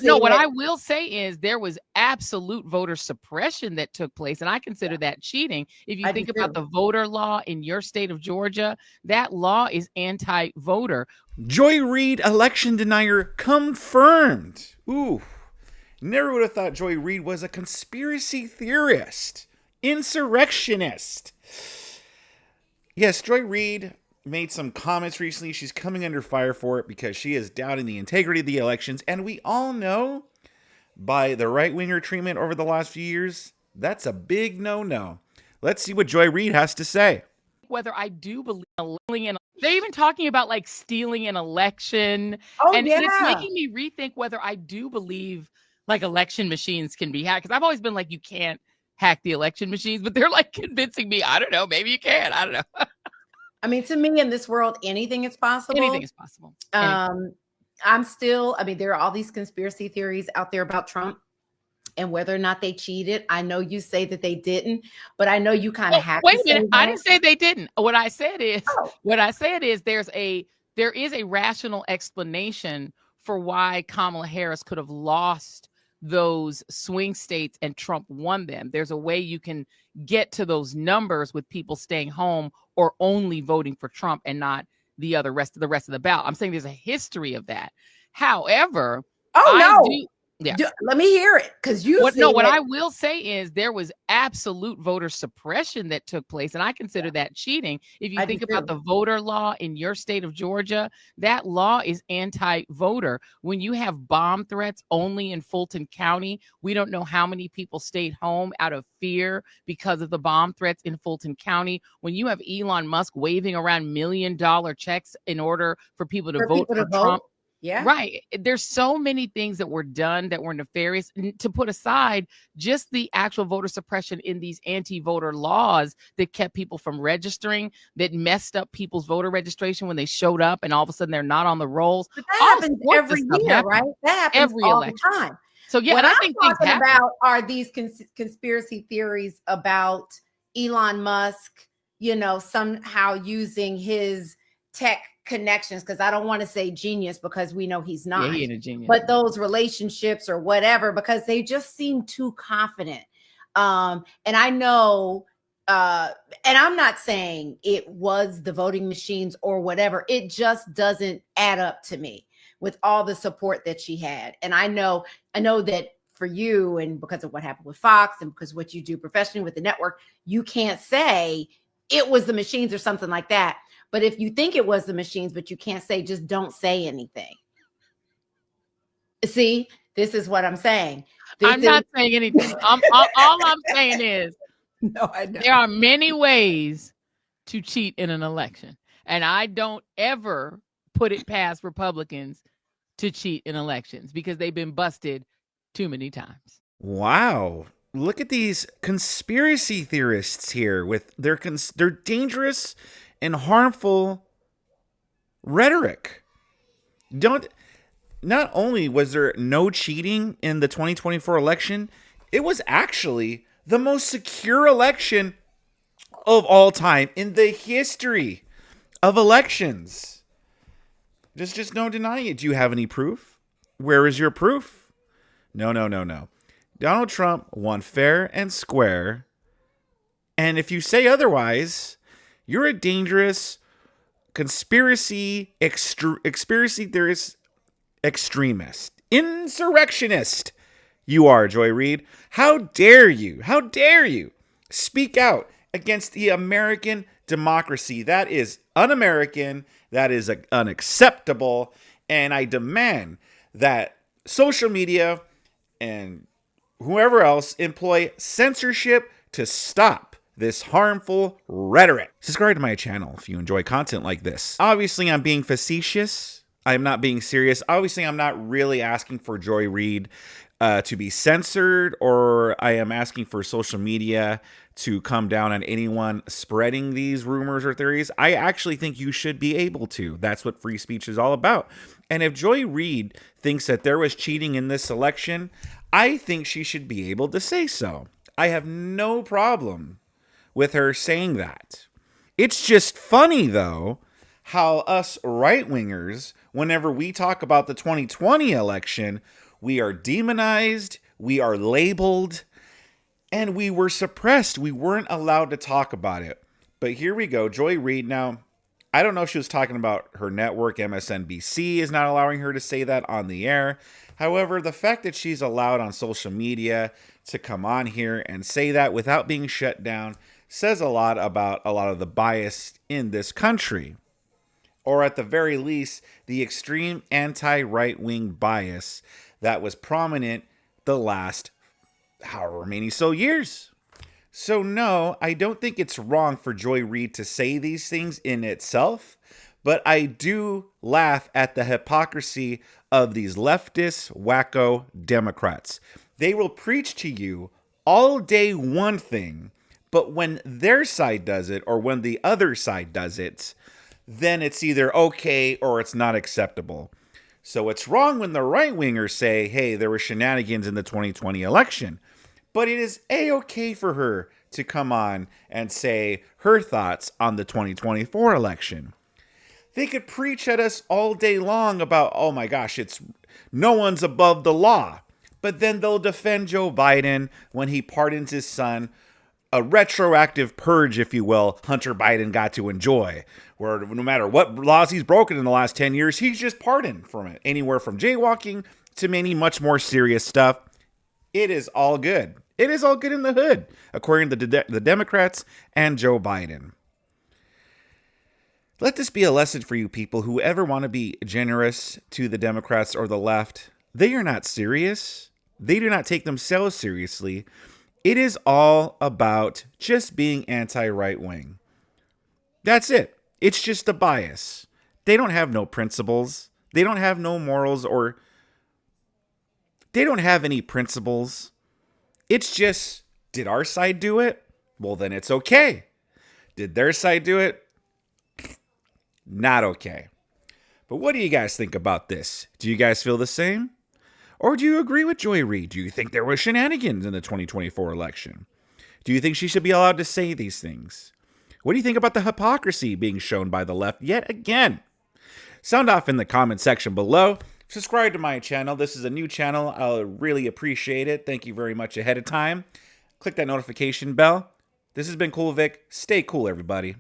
what that I will say is there was absolute voter suppression that took place, and I consider that cheating. If you I do think about too. the voter law in your state of Georgia, that law is anti-voter. Joy Reid, election denier, confirmed. Ooh, never would have thought Joy Reid was a conspiracy theorist, insurrectionist. Yes, Joy Reid made some comments recently. She's coming under fire for it because she is doubting the integrity of the elections. And we all know by the right-winger treatment over the last few years, that's a big no-no. Let's see what Joy Reid has to say. Whether I do believe in, they're even talking about like stealing an election. Oh, And it's yeah. making me rethink whether I do believe like election machines can be hacked. Because I've always been like, you can't hack the election machines, but they're like convincing me, I don't know, maybe you can. I don't know. I mean, to me, in this world, anything is possible. Anything is possible. There are all these conspiracy theories out there about Trump and whether or not they cheated. I know you say that they didn't, but I know you kind of have wait to a minute. say I that. didn't say they didn't. What I said is there is a rational explanation for why Kamala Harris could have lost those swing states and Trump won them. There's a way you can get to those numbers with people staying home or only voting for Trump and not the rest of the ballot. I'm saying there's a history of that. However, let me hear it, because what I will say is there was absolute voter suppression that took place, and I consider that cheating. If you think about the voter law in your state of Georgia, that law is anti-voter. When you have bomb threats only in Fulton County, we don't know how many people stayed home out of fear because of the bomb threats in Fulton County. When you have Elon Musk waving around $1 million checks in order for people to vote for Trump. Yeah. Right. There's so many things that were done that were nefarious, to put aside just the actual voter suppression in these anti-voter laws that kept people from registering, that messed up people's voter registration when they showed up and all of a sudden they're not on the rolls. But that happens every year, right? That happens every all election. the time. So yeah, what I I'm think talking about are these conspiracy theories about Elon Musk, somehow using his tech connections, because I don't want to say genius because we know he's not. Yeah, he ain't a genius. But those relationships or whatever, because they just seem too confident. And I know, and I'm not saying it was the voting machines or whatever. It just doesn't add up to me with all the support that she had. And I know that for you, and because of what happened with Fox and because what you do professionally with the network, you can't say it was the machines or something like that. But if you think it was the machines, but you can't say, just don't say anything. See, this is what I'm saying. I'm not saying anything. All I'm saying is, no, I know. There are many ways to cheat in an election. And I don't ever put it past Republicans to cheat in elections because they've been busted too many times. Wow. Look at these conspiracy theorists here with their dangerous and harmful rhetoric. Not only was there no cheating in the 2024 election, it was actually the most secure election of all time in the history of elections. There's just no denying it. Do you have any proof? Where is your proof? No. Donald Trump won fair and square. And if you say otherwise, you're a dangerous conspiracy theorist, extremist, insurrectionist. You are, Joy Reid. How dare you? How dare you speak out against the American democracy? That is un-American. That is unacceptable. And I demand that social media and whoever else employ censorship to stop this harmful rhetoric. Subscribe to my channel if you enjoy content like this. Obviously, I'm being facetious. I'm not being serious. Obviously, I'm not really asking for Joy Reid to be censored, or I am asking for social media to come down on anyone spreading these rumors or theories. I actually think you should be able to. That's what free speech is all about. And if Joy Reid thinks that there was cheating in this election, I think she should be able to say so. I have no problem with her saying that. It's just funny, though, how us right-wingers, whenever we talk about the 2020 election, We are demonized, we are labeled, and we were suppressed. We weren't allowed to talk about it. But here we go. Joy Reid. Now, I don't know if she was talking about her network. MSNBC is not allowing her to say that on the air. However, the fact that she's allowed on social media to come on here and say that without being shut down says a lot about a lot of the bias in this country. Or at the very least, the extreme anti-right-wing bias that was prominent the last however many so years. So no, I don't think it's wrong for Joy Reid to say these things in itself, but I do laugh at the hypocrisy of these leftist wacko Democrats. They will preach to you all day one thing, but when their side does it or when the other side does it, then it's either okay or it's not acceptable. So it's wrong when the right-wingers say, hey, there were shenanigans in the 2020 election. But it is a-okay for her to come on and say her thoughts on the 2024 election. They could preach at us all day long about, oh my gosh, it's no one's above the law. But then they'll defend Joe Biden when he pardons his son, a retroactive purge, if you will, Hunter Biden got to enjoy, where no matter what laws he's broken in the last 10 years, he's just pardoned from it. Anywhere from jaywalking to many much more serious stuff. It is all good. It is all good in the hood, according to the Democrats and Joe Biden. Let this be a lesson for you people who ever want to be generous to the Democrats or the left. They are not serious. They do not take themselves seriously. It is all about just being anti-right wing. That's it. It's just a bias. They don't have no principles. They don't have no morals or they don't have any principles. It's just, did our side do it? Well, then it's okay. Did their side do it? Not okay. But what do you guys think about this? Do you guys feel the same? Or do you agree with Joy Reid? Do you think there were shenanigans in the 2024 election? Do you think she should be allowed to say these things? What do you think about the hypocrisy being shown by the left yet again? Sound off in the comment section below. Subscribe to my channel. This is a new channel. I'll really appreciate it. Thank you very much ahead of time. Click that notification bell. This has been Cool Vic. Stay cool, everybody.